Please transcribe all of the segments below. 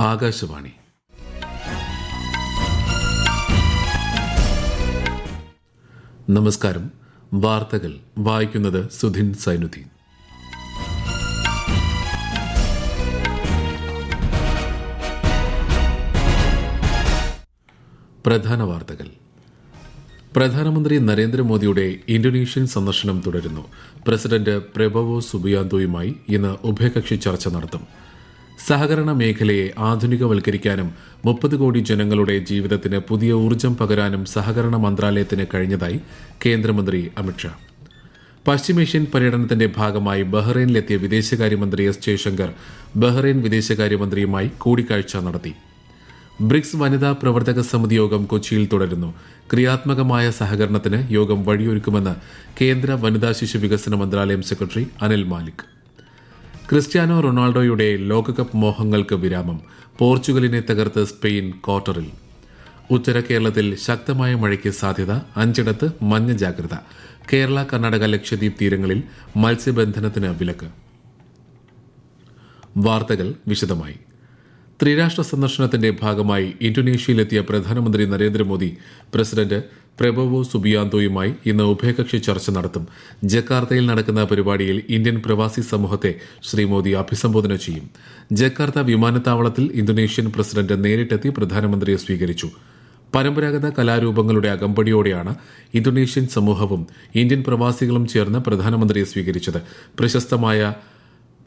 ആകാശവാണി. നമസ്കാരം. വാർത്തകൾ വായിക്കുന്നത് സുധിൻ സൈനുദ്ദീൻ. പ്രധാന വാർത്തകൾ. പ്രധാനമന്ത്രി നരേന്ദ്രമോദിയുടെ ഇന്തോനേഷ്യൻ സന്ദർശനം തുടരുന്നു. പ്രസിഡന്റ് പ്രബോവോ സുബിയാന്തോയുമായി ഇന്ന് ഉഭയകക്ഷി ചർച്ച നടത്തും. സഹകരണ മേഖലയെ ആധുനികവൽക്കരിക്കാനും 30 കോടി ജനങ്ങളുടെ ജീവിതത്തിന് പുതിയ ഊർജ്ജം പകരാനും സഹകരണ മന്ത്രാലയത്തിന് കഴിഞ്ഞതായി കേന്ദ്രമന്ത്രി അമിത്ഷാ. പശ്ചിമേഷ്യൻ പര്യടനത്തിന്റെ ഭാഗമായി ബഹ്റൈനിലെത്തിയ വിദേശകാര്യമന്ത്രി എസ് ജയശങ്കർ ബഹ്റൈൻ വിദേശകാര്യമന്ത്രിയുമായി കൂടിക്കാഴ്ച നടത്തി. ബ്രിക്സ് വനിതാ പ്രവർത്തക സമിതി യോഗം കൊച്ചിയിൽ തുടരുന്നു. ക്രിയാത്മകമായ സഹകരണത്തിന് യോഗം വഴിയൊരുക്കുമെന്ന് കേന്ദ്ര വനിതാ ശിശു വികസന മന്ത്രാലയം സെക്രട്ടറി അനിൽ മാലിക്. ക്രിസ്ത്യാനോ റൊണാൾഡോയുടെ ലോകകപ്പ് മോഹങ്ങൾക്ക് വിരാമം. പോർച്ചുഗലിനെ തകർത്ത് സ്പെയിൻ ക്വാർട്ടറിൽ. ഉത്തര കേരളത്തിൽ ശക്തമായ മഴയ്ക്ക് സാധ്യത. 5 മഞ്ഞ ജാഗ്രത. കേരള, കർണാടക, ലക്ഷദ്വീപ് തീരങ്ങളിൽ മത്സ്യബന്ധനത്തിന് വിലക്ക്. വാർത്തകൾ വിശദമായി. ത്രിരാഷ്ട്ര സന്ദർശനത്തിന്റെ ഭാഗമായി ഇന്തോനേഷ്യയിലെത്തിയ പ്രധാനമന്ത്രി നരേന്ദ്രമോദി പ്രസിഡന്റ് പ്രബോവോ സുബിയാന്തോയുമായി ഇന്ന് ഉഭയകക്ഷി ചർച്ച നടത്തും. ജക്കാർത്തയിൽ നടക്കുന്ന പരിപാടിയിൽ ഇന്ത്യൻ പ്രവാസി സമൂഹത്തെ ശ്രീ മോദി അഭിസംബോധന ചെയ്യും. ജക്കാർത്ത വിമാനത്താവളത്തിൽ ഇന്തോനേഷ്യൻ പ്രസിഡന്റ് നേരിട്ടെത്തി പ്രധാനമന്ത്രിയെ സ്വീകരിച്ചു. പരമ്പരാഗത കലാരൂപങ്ങളുടെ അകമ്പടിയോടെയാണ് ഇന്തോനേഷ്യൻ സമൂഹവും ഇന്ത്യൻ പ്രവാസികളും ചേർന്ന് പ്രധാനമന്ത്രിയെ സ്വീകരിച്ചത്. പ്രശസ്തമായ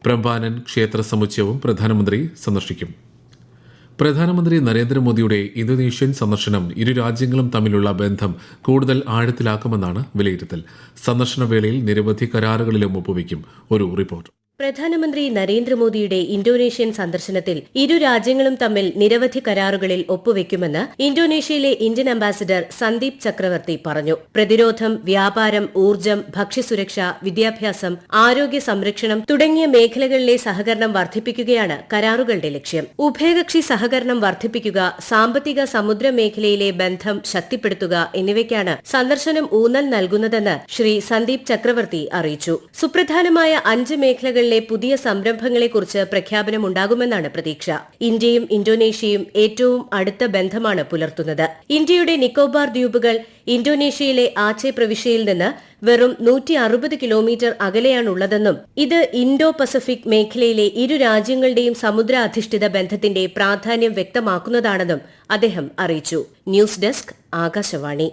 പ്രംബാനൻ ക്ഷേത്ര സമുച്ചയവും പ്രധാനമന്ത്രി സന്ദർശിക്കും. പ്രധാനമന്ത്രി നരേന്ദ്രമോദിയുടെ ഇന്തോനേഷ്യൻ സന്ദർശനം ഇരു രാജ്യങ്ങളും തമ്മിലുള്ള ബന്ധം കൂടുതൽ ആഴത്തിലാക്കുമെന്നാണ് വിലയിരുത്തൽ. സന്ദർശന വേളയിൽ നിരവധി കരാറുകളിലും ഒപ്പുവയ്ക്കും. ഒരു റിപ്പോർട്ട്. പ്രധാനമന്ത്രി നരേന്ദ്രമോദിയുടെ ഇന്തോനേഷ്യൻ സന്ദർശനത്തിൽ ഇരു രാജ്യങ്ങളും തമ്മിൽ നിരവധി കരാറുകളിൽ ഒപ്പുവെക്കുമെന്ന് ഇന്തോനേഷ്യയിലെ ഇന്ത്യൻ അംബാസിഡർ സന്ദീപ് ചക്രവർത്തി പറഞ്ഞു. പ്രതിരോധം, വ്യാപാരം, ഊർജ്ജം, ഭക്ഷ്യസുരക്ഷ, വിദ്യാഭ്യാസം, ആരോഗ്യ സംരക്ഷണം തുടങ്ങിയ മേഖലകളിലെ സഹകരണം വർദ്ധിപ്പിക്കുകയാണ് കരാറുകളുടെ ലക്ഷ്യം. ഉഭയകക്ഷി സഹകരണം വർദ്ധിപ്പിക്കുക, സാമ്പത്തിക സമുദ്ര മേഖലയിലെ ബന്ധം ശക്തിപ്പെടുത്തുക എന്നിവയ്ക്കാണ് സന്ദർശനം ഊന്നൽ നൽകുന്നതെന്ന് ശ്രീ സന്ദീപ് ചക്രവർത്തി അറിയിച്ചു. സുപ്രധാനമായ 5 മേഖലകൾ പുതിയ സംരംഭങ്ങളെക്കുറിച്ച് പ്രഖ്യാപനമുണ്ടാകുമെന്നാണ് പ്രതീക്ഷ. ഇന്ത്യയും ഇന്തോനേഷ്യയും ഏറ്റവും അടുത്ത ബന്ധമാണ് പുലർത്തുന്നത്. ഇന്ത്യയുടെ നിക്കോബാർ ദ്വീപുകൾ ഇന്തോനേഷ്യയിലെ ആച്ചെ പ്രവിശ്യയിൽ നിന്ന് വെറും 160 കിലോമീറ്റർ അകലെയാണുള്ളതെന്നും ഇത് ഇൻഡോ പസഫിക് മേഖലയിലെ ഇരു രാജ്യങ്ങളുടെയും സമുദ്ര അധിഷ്ഠിത ബന്ധത്തിന്റെ പ്രാധാന്യം വ്യക്തമാക്കുന്നതാണെന്നും അദ്ദേഹം അറിയിച്ചു. News desk, Akashvani.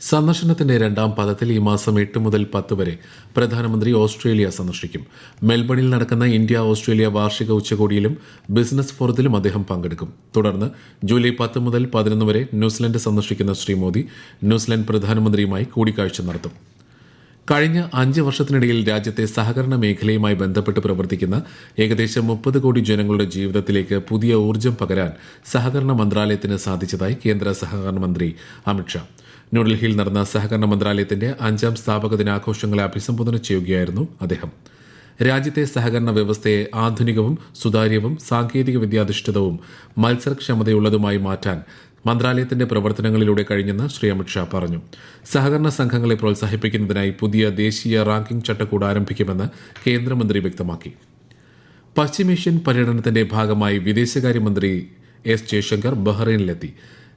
സന്ദർശനത്തിന്റെ 2ാം പാദത്തിൽ ഈ മാസം 8 മുതൽ 10 വരെ പ്രധാനമന്ത്രി ഓസ്ട്രേലിയ സന്ദർശിക്കും. മെൽബണിൽ നടക്കുന്ന ഇന്ത്യ ഓസ്ട്രേലിയ വാർഷിക ഉച്ചകോടിയിലും ബിസിനസ് ഫോറത്തിലും അദ്ദേഹം പങ്കെടുക്കും. തുടർന്ന് ജൂലൈ 10 മുതൽ 11 വരെ ന്യൂസിലൻഡ് സന്ദർശിക്കുന്ന ശ്രീ മോദി ന്യൂസിലൻഡ് പ്രധാനമന്ത്രിയുമായി കൂടിക്കാഴ്ച നടത്തും. കഴിഞ്ഞ 5 വർഷത്തിനിടയിൽ രാജ്യത്തെ സഹകരണ മേഖലയുമായി ബന്ധപ്പെട്ട് പ്രവർത്തിക്കുന്ന ഏകദേശം 30 കോടി ജനങ്ങളുടെ ജീവിതത്തിലേക്ക് പുതിയ ഊർജ്ജം പകരാൻ സഹകരണ മന്ത്രാലയത്തിന് സാധിച്ചതായി കേന്ദ്ര സഹകരണ മന്ത്രി അമിത്ഷാ. ന്യൂഡൽഹിയിൽ നടന്ന സഹകരണ മന്ത്രാലയത്തിന്റെ 5ാം സ്ഥാപക ദിനാഘോഷങ്ങളെ അഭിസംബോധന ചെയ്യുകയായിരുന്നു അദ്ദേഹം. രാജ്യത്തെ സഹകരണ വ്യവസ്ഥയെ ആധുനികവും സുതാര്യവും സാങ്കേതിക വിദ്യാധിഷ്ഠിതവും മത്സരക്ഷമതയുള്ളതുമായി മാറ്റാൻ മന്ത്രാലയത്തിന്റെ പ്രവർത്തനങ്ങളിലൂടെ കഴിഞ്ഞെന്ന് ശ്രീ അമിത്ഷാ പറഞ്ഞു. സഹകരണ സംഘങ്ങളെ പ്രോത്സാഹിപ്പിക്കുന്നതിനായി പുതിയ ദേശീയ റാങ്കിംഗ് ചട്ടക്കൂട് ആരംഭിക്കുമെന്ന് കേന്ദ്രമന്ത്രി വ്യക്തമാക്കി. പശ്ചിമേഷ്യൻ പര്യടനത്തിന്റെ ഭാഗമായി വിദേശകാര്യമന്ത്രി എസ് ജയശങ്കർ ബഹ്റൈനിലെത്തി.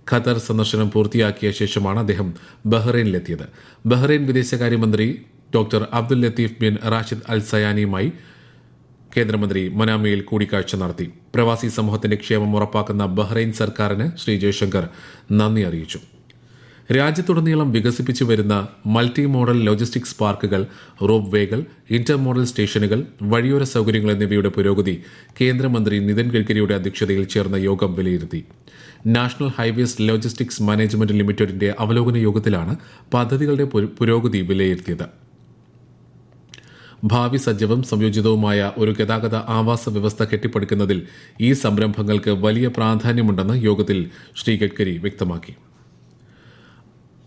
ഖത്തർ സന്ദർശനം പൂർത്തിയാക്കിയ ശേഷമാണ് അദ്ദേഹം ബഹ്റൈനിലെത്തിയത്. ബഹ്റൈൻ വിദേശകാര്യമന്ത്രി doctor Abdul Latif bin Rashid Al സയാനിയുമായി കേന്ദ്രമന്ത്രി മനാമയിൽ കൂടിക്കാഴ്ച നടത്തി. പ്രവാസി സമൂഹത്തിന്റെ ക്ഷേമം ഉറപ്പാക്കുന്ന ബഹ്റൈൻ സർക്കാരിന് ശ്രീ ജയശങ്കർ നന്ദി അറിയിച്ചു. രാജ്യത്തുടനീളം വികസിപ്പിച്ചു വരുന്ന മൾട്ടി മോഡൽ ലോജിസ്റ്റിക്സ് പാർക്കുകൾ, റോപ്പ് വേകൾ, ഇന്റർ മോഡൽ സ്റ്റേഷനുകൾ, വഴിയോര സൌകര്യങ്ങൾ എന്നിവയുടെ പുരോഗതി കേന്ദ്രമന്ത്രി നിതിൻ ഗഡ്കരിയുടെ അധ്യക്ഷതയിൽ ചേർന്ന യോഗം വിലയിരുത്തി. നാഷണൽ ഹൈവേസ് ലോജിസ്റ്റിക്സ് മാനേജ്മെന്റ് ലിമിറ്റഡിന്റെ അവലോകന യോഗത്തിലാണ് പദ്ധതികളുടെ പുരോഗതി വിലയിരുത്തിയത്. ഭാവി സജ്ജവും സംയോജിതവുമായ ഒരു ഗതാഗത ആവാസ വ്യവസ്ഥ കെട്ടിപ്പടുക്കുന്നതിൽ ഈ സംരംഭങ്ങൾക്ക് വലിയ പ്രാധാന്യമുണ്ടെന്ന് യോഗത്തിൽ ശ്രീ ഗഡ്കരി വ്യക്തമാക്കി.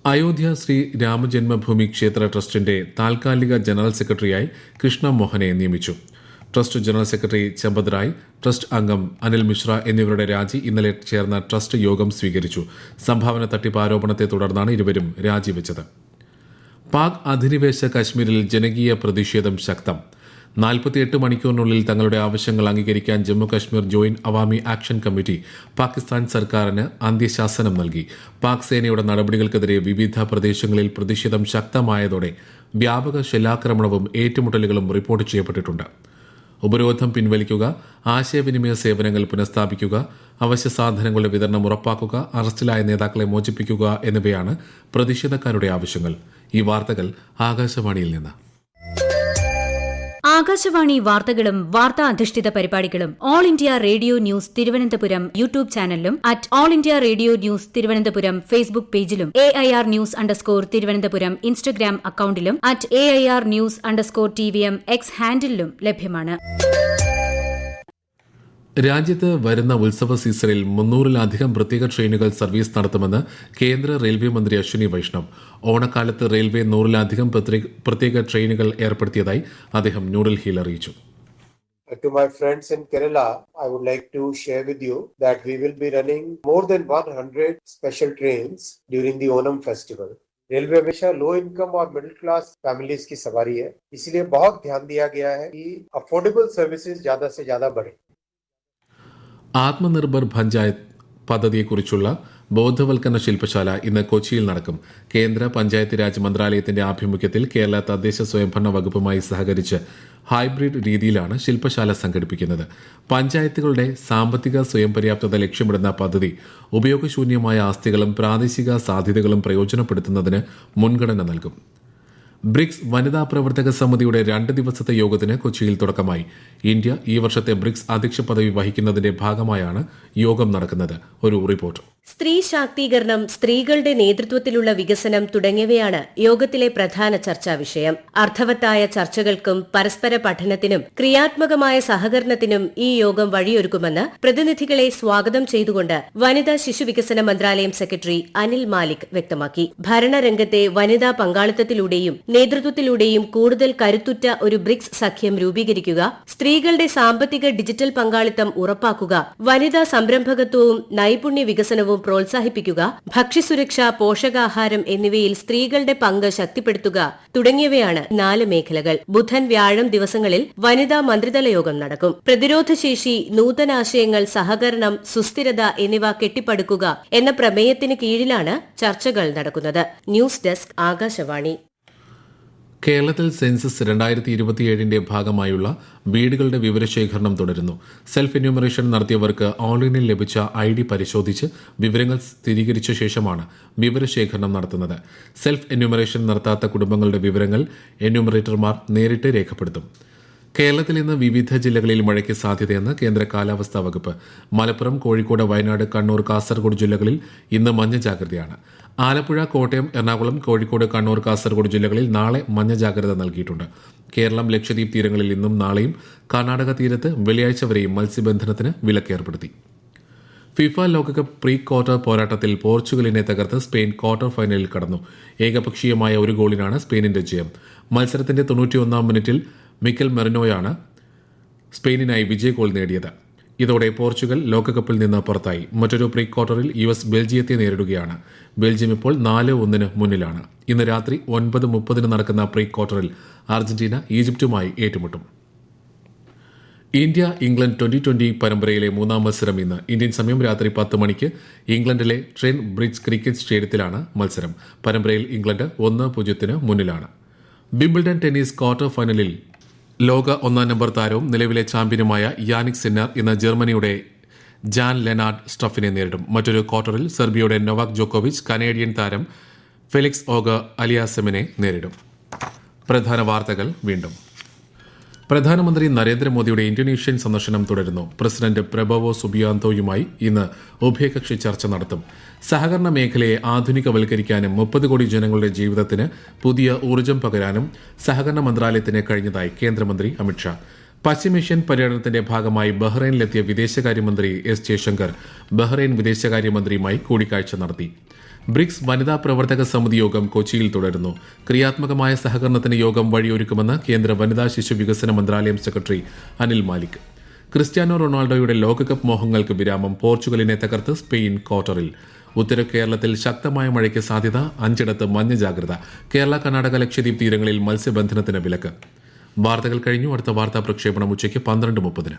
അയോധ്യ ശ്രീ രാമജന്മഭൂമി ക്ഷേത്ര ട്രസ്റ്റിന്റെ താൽക്കാലിക ജനറൽ സെക്രട്ടറിയായി കൃഷ്ണ മോഹനെ നിയമിച്ചു. Trust general secretary Champat Rai, trust അംഗം അനിൽ മിശ്ര എന്നിവരുടെ രാജി ഇന്നലെ ചേർന്ന ട്രസ്റ്റ് യോഗം സ്വീകരിച്ചു. സംഭാവന തട്ടിപ്പ് ആരോപണത്തെ തുടർന്നാണ് ഇരുവരും രാജിവെച്ചത്. പാക് അധിനിവേശ കശ്മീരിൽ ജനകീയ പ്രതിഷേധം ശക്തം. 48 മണിക്കൂറിനുള്ളിൽ തങ്ങളുടെ ആവശ്യങ്ങൾ അംഗീകരിക്കാൻ Jammu Kashmir joint Awami action committee Pakistan സർക്കാരിന് അന്ത്യശാസനം നൽകി. പാക് സേനയുടെ നടപടികൾക്കെതിരെ വിവിധ പ്രദേശങ്ങളിൽ പ്രതിഷേധം ശക്തമായതോടെ വ്യാപക ഷെല്ലാക്രമണവും ഏറ്റുമുട്ടലുകളും റിപ്പോർട്ട് ചെയ്യപ്പെട്ടിട്ടുണ്ട്. ഉപരോധം പിൻവലിക്കുക, ആശയവിനിമയ സേവനങ്ങൾ പുനഃസ്ഥാപിക്കുക, അവശ്യ സാധനങ്ങളുടെ വിതരണം ഉറപ്പാക്കുക, അറസ്റ്റിലായ നേതാക്കളെ മോചിപ്പിക്കുക എന്നിവയാണ് പ്രതിഷേധക്കാരുടെ ആവശ്യങ്ങൾ. ഈ വാർത്തകൾ ആകാശവാണിയിൽ നിന്ന്. ആകാശവാണി വാർത്തകളും വാർത്താ അധിഷ്ഠിത പരിപാടികളും All India Radio News Thiruvananthapuram YouTube ചാനലിലും at All India Radio News Thiruvananthapuram Facebook പേജിലും AIR ന്യൂസ് _തിരുവനന്തപുരം ഇൻസ്റ്റഗ്രാം അക്കൌണ്ടിലും at AIR News _TVM X ഹാൻഡിലും ലഭ്യമാണ്. രാജ്യത്ത് വരുന്ന ഉത്സവ സീസണിൽ 300-ലധികം പ്രത്യേക ട്രെയിനുകൾ സർവീസ് നടത്തുമെന്ന് കേന്ദ്ര റെയിൽവേ മന്ത്രി അശ്വിനി വൈഷ്ണവ്. ഓണക്കാലത്ത് റെയിൽവേ 100-ലധികം പ്രത്യേക ട്രെയിനുകൾ ഏർപ്പെടുത്തിയതായി അദ്ദേഹം ന്യൂഡൽഹിയിൽ അറിയിച്ചു. To my friends in Kerala, I would like to share with you that we will be running more than 100 special trains during the Onam festival. Railway हमेशा लो इनकम और मिडिल क्लास फैमिलीज की सवारी है, इसलिए बहुत ध्यान दिया गया है कि अफोर्डेबल सर्विसेज ज्यादा से ज्यादा बढ़े. ആത്മനിർഭർ പഞ്ചായത്ത് പദ്ധതിയെക്കുറിച്ചുള്ള ബോധവൽക്കരണ ശില്പശാല ഇന്ന് കൊച്ചിയിൽ നടക്കും. കേന്ദ്ര പഞ്ചായത്ത് രാജ് മന്ത്രാലയത്തിന്റെ ആഭിമുഖ്യത്തിൽ കേരള തദ്ദേശ സ്വയംഭരണ വകുപ്പുമായി സഹകരിച്ച് ഹൈബ്രിഡ് രീതിയിലാണ് ശില്പശാല സംഘടിപ്പിക്കുന്നത്. പഞ്ചായത്തുകളുടെ സാമ്പത്തിക സ്വയം പര്യാപ്തത ലക്ഷ്യമിടുന്ന പദ്ധതി ഉപയോഗശൂന്യമായ ആസ്തികളും പ്രാദേശിക സാധ്യതകളും പ്രയോജനപ്പെടുത്തുന്നതിന് മുൻഗണന നൽകും. ബ്രിക്സ് വനിതാ പ്രവർത്തക സമിതിയുടെ 2 ദിവസത്തെ യോഗത്തിന് കൊച്ചിയിൽ തുടക്കമായി. ഇന്ത്യ ഈ വർഷത്തെ ബ്രിക്സ് അധ്യക്ഷ പദവി വഹിക്കുന്നതിന്റെ ഭാഗമായാണ് യോഗം നടക്കുന്നത്. ഒരു റിപ്പോർട്ട്. സ്ത്രീ ശാക്തീകരണം, സ്ത്രീകളുടെ നേതൃത്വത്തിലുള്ള വികസനം തുടങ്ങിയവയാണ് യോഗത്തിലെ പ്രധാന ചർച്ചാ വിഷയം. അർത്ഥവത്തായ ചർച്ചകൾക്കും പരസ്പര പഠനത്തിനും ക്രിയാത്മകമായ സഹകരണത്തിനും ഈ യോഗം വഴിയൊരുക്കുമെന്ന് പ്രതിനിധികളെ സ്വാഗതം ചെയ്തുകൊണ്ട് വനിതാ ശിശുവികസന മന്ത്രാലയം സെക്രട്ടറി അനിൽ മാലിക് വ്യക്തമാക്കി. ഭരണരംഗത്തെ വനിതാ പങ്കാളിത്തത്തിലൂടെയും നേതൃത്വത്തിലൂടെയും കൂടുതൽ കരുത്തുറ്റ ഒരു ബ്രിക്സ് സഖ്യം രൂപീകരിക്കുക, സ്ത്രീകളുടെ സാമ്പത്തിക ഡിജിറ്റൽ പങ്കാളിത്തം ഉറപ്പാക്കുക, വനിതാ സംരംഭകത്വവും നൈപുണ്യ വികസനവും പ്രോത്സാഹിപ്പിക്കുക, ഭക്ഷ്യസുരക്ഷ, പോഷകാഹാരം എന്നിവയിൽ സ്ത്രീകളുടെ പങ്ക് ശക്തിപ്പെടുത്തുക തുടങ്ങിയവയാണ് 4 മേഖലകൾ. ബുധൻ, വ്യാഴം ദിവസങ്ങളിൽ വനിതാ മന്ത്രിതല യോഗം നടക്കും. പ്രതിരോധശേഷി, നൂതനാശയങ്ങൾ, സഹകരണം, സുസ്ഥിരത എന്നിവ കെട്ടിപ്പടുക്കുക എന്ന പ്രമേയത്തിന് കീഴിലാണ് ചർച്ചകൾ നടക്കുന്നത്. News desk, Akashvani. കേരളത്തിൽ സെൻസസ് 2027ന്റെ ഭാഗമായുള്ള വീടുകളുടെ വിവരശേഖരണം തുടരുന്നു. സെൽഫ് എന്യൂമറേഷൻ നടത്തിയവർക്ക് ഓൺലൈനിൽ ലഭിച്ച ID പരിശോധിച്ച് വിവരങ്ങൾ സ്ഥിരീകരിച്ച ശേഷമാണ് വിവരശേഖരണം നടത്തുന്നത്. സെൽഫ് എന്യൂമറേഷൻ നടത്താത്ത കുടുംബങ്ങളുടെ വിവരങ്ങൾ എന്യൂമറേറ്റർമാർ നേരിട്ട് രേഖപ്പെടുത്തും. കേരളത്തിൽ ഇന്ന് വിവിധ ജില്ലകളിൽ മഴയ്ക്ക് സാധ്യതയെന്ന് കേന്ദ്ര കാലാവസ്ഥാ വകുപ്പ്. മലപ്പുറം, കോഴിക്കോട്, വയനാട്, കണ്ണൂർ, കാസർഗോഡ് ജില്ലകളിൽ ഇന്ന് മഞ്ഞ ജാഗ്രതയാണ്. ആലപ്പുഴ, കോട്ടയം, എറണാകുളം, കോഴിക്കോട്, കണ്ണൂർ, കാസർഗോഡ് ജില്ലകളിൽ നാളെ മഞ്ഞ ജാഗ്രത നൽകിയിട്ടുണ്ട്. കേരളം, ലക്ഷദ്വീപ് തീരങ്ങളിൽ ഇന്നും നാളെയും, കർണാടക തീരത്ത് വെള്ളിയാഴ്ച വരെയും മത്സ്യബന്ധനത്തിന് വിലക്കേർപ്പെടുത്തി. ഫിഫ ലോകകപ്പ് പ്രീ ക്വാർട്ടർ പോരാട്ടത്തിൽ പോർച്ചുഗലിനെ തകർത്ത് സ്പെയിൻ ക്വാർട്ടർ ഫൈനലിൽ കടന്നു. ഏകപക്ഷീയമായ 1 ഗോളിനാണ് സ്പെയിനിന്റെ ജയം. മത്സരത്തിന്റെ 91-ാം മിനിറ്റിൽ മിക്കൽ മെറിനോയാണ് സ്പെയിനിനായി വിജയ ഗോൾ നേടിയത്. ഇതോടെ പോർച്ചുഗൽ ലോകകപ്പിൽ നിന്ന് പുറത്തായി. മറ്റൊരു പ്രീ ക്വാർട്ടറിൽ US ബെൽജിയത്തെ നേരിടുകയാണ്. ബെൽജിയം ഇപ്പോൾ 4-1 മുന്നിലാണ്. ഇന്ന് രാത്രി 9:30 നടക്കുന്ന പ്രീ ക്വാർട്ടറിൽ അർജന്റീന ഈജിപ്തുമായി ഏറ്റുമുട്ടും. ഇന്ത്യ ഇംഗ്ലണ്ട് 2020 പരമ്പരയിലെ 3ാം മത്സരം ഇന്ന്. ഇന്ത്യൻ സമയം രാത്രി 10 മണിക്ക് ഇംഗ്ലണ്ടിലെ ട്രെന്റ് ബ്രിഡ്ജ് ക്രിക്കറ്റ് സ്റ്റേഡിയത്തിലാണ് മത്സരം. പരമ്പരയിൽ ഇംഗ്ലണ്ട് 1-0 മുന്നിലാണ്. വിംബിൾഡൺ ടെന്നീസ് ക്വാർട്ടർ ഫൈനലിൽ ലോക 1-ാം നമ്പർ താരവും നിലവിലെ ചാമ്പ്യനുമായ യാനിക് സിന്നർ ഇന്ന് ജർമ്മനിയുടെ ജാൻ ലെനാർഡ് സ്റ്റഫിനെ നേരിടും. മറ്റൊരു ക്വാർട്ടറിൽ സെർബിയയുടെ നൊവാക് ജോക്കോവിച്ച് കനേഡിയൻ താരം ഫെലിക്സ് ഓഗർ അലിയാസെമിനെ നേരിടും. പ്രധാന വാർത്തകൾ വീണ്ടും. പ്രധാനമന്ത്രി നരേന്ദ്രമോദിയുടെ ഇന്തോനേഷ്യൻ സന്ദർശനം തുടരുന്നു. പ്രസിഡന്റ് പ്രബോവോ സുബിയാന്തോയുമായി ഇന്ന് ഉഭയകക്ഷി ചർച്ച നടത്തും. സഹകരണ മേഖലയെ ആധുനികവൽക്കരിക്കാനും 30 കോടി ജനങ്ങളുടെ ജീവിതത്തിന് പുതിയ ഊർജ്ജം പകരാനും സഹകരണ മന്ത്രാലയത്തിന് കഴിഞ്ഞതായി കേന്ദ്രമന്ത്രി അമിത്ഷാ. പശ്ചിമേഷ്യൻ പര്യടനത്തിന്റെ ഭാഗമായി ബഹ്റൈനിലെത്തിയ വിദേശകാര്യമന്ത്രി S ജയശങ്കർ ബഹ്റൈൻ വിദേശകാര്യമന്ത്രിയുമായി കൂടിക്കാഴ്ച നടത്തി. ബ്രിക്സ് വനിതാ പ്രവർത്തക സമിതി യോഗം കൊച്ചിയിൽ തുടരുന്നു. ക്രിയാത്മകമായ സഹകരണത്തിന് യോഗം വഴിയൊരുക്കുമെന്ന് കേന്ദ്ര വനിതാ ശിശു വികസന മന്ത്രാലയം സെക്രട്ടറി അനിൽ മാലിക്. ക്രിസ്ത്യാനോ റൊണാൾഡോയുടെ ലോകകപ്പ് മോഹങ്ങൾക്ക് വിരാമം. പോർച്ചുഗലിനെ തകർത്ത് സ്പെയിൻ ക്വാർട്ടറിൽ. ഉത്തര കേരളത്തിൽ ശക്തമായ മഴയ്ക്ക് സാധ്യത. 5 മഞ്ഞ ജാഗ്രത. കേരള, കർണാടക, ലക്ഷദ്വീപ് തീരങ്ങളിൽ മത്സ്യബന്ധനത്തിന് വിലക്ക്. വാർത്തകൾ കഴിഞ്ഞു. അടുത്ത വാർത്താ പ്രക്ഷേപണം ഉച്ചയ്ക്ക് 12:30.